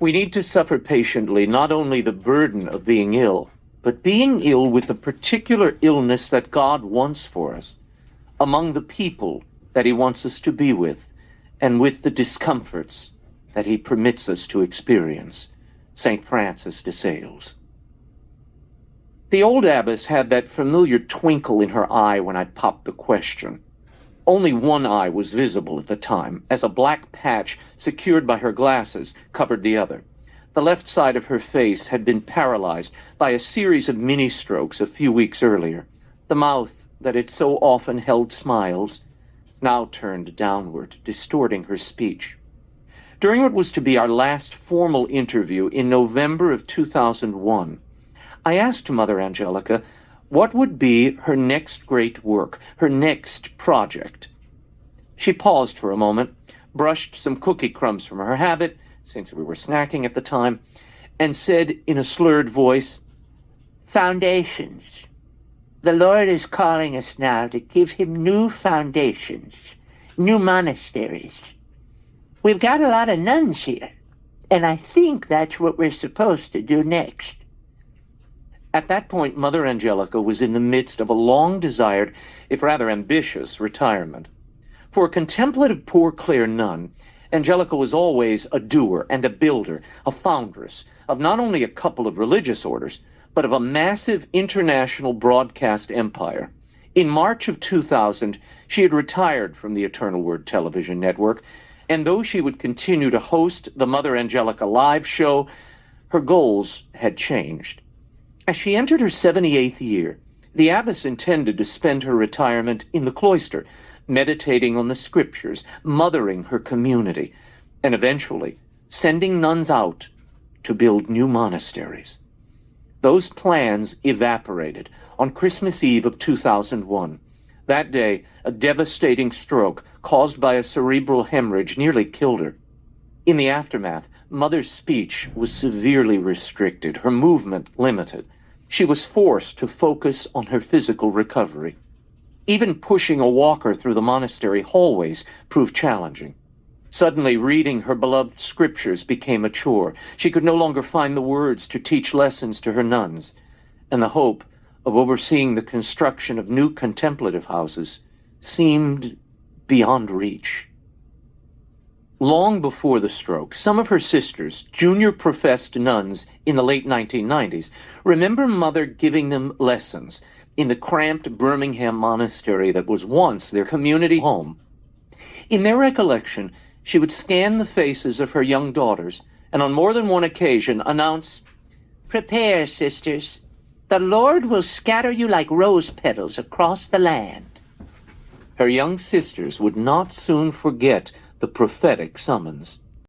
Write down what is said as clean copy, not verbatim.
We need to suffer patiently not only the burden of being ill, but being ill with the particular illness that God wants for us, among the people that he wants us to be with, and with the discomforts that he permits us to experience. St. Francis de Sales. The old abbess had that familiar twinkle in her eye when I popped the question. Only one eye was visible at the time, as a black patch secured by her glasses covered the other. The left side of her face had been paralyzed by a series of mini-strokes a few weeks earlier. The mouth that had so often held smiles now turned downward, distorting her speech. During what was to be our last formal interview in November of 2001, I asked Mother Angelica what would be her next great work, her next project. She paused for a moment, brushed some cookie crumbs from her habit, since we were snacking at the time, and said in a slurred voice, "Foundations. The Lord is calling us now to give him new foundations, new monasteries. We've got a lot of nuns here, and I think that's what we're supposed to do next." At that point, Mother Angelica was in the midst of a long-desired, if rather ambitious, retirement. For a contemplative Poor Clare nun, Angelica was always a doer and a builder, a foundress of not only a couple of religious orders, but of a massive international broadcast empire. In March of 2000, she had retired from the Eternal Word television network, and though she would continue to host the Mother Angelica live show, her goals had changed. As she entered her 78th year, the abbess intended to spend her retirement in the cloister, meditating on the scriptures, mothering her community, and eventually sending nuns out to build new monasteries. Those plans evaporated on Christmas Eve of 2001. That day, a devastating stroke caused by a cerebral hemorrhage nearly killed her. In the aftermath, Mother's speech was severely restricted, her movement limited. She was forced to focus on her physical recovery. Even pushing a walker through the monastery hallways proved challenging. Suddenly, reading her beloved scriptures became a chore. She could no longer find the words to teach lessons to her nuns, and the hope of overseeing the construction of new contemplative houses seemed beyond reach. Long before the stroke, some of her sisters, junior professed nuns in the late 1990s, remember Mother giving them lessons in the cramped Birmingham monastery that was once their community home. In their recollection, she would scan the faces of her young daughters and on more than one occasion announce, "Prepare, sisters. The Lord will scatter you like rose petals across the land." Her young sisters would not soon forget the prophetic summons.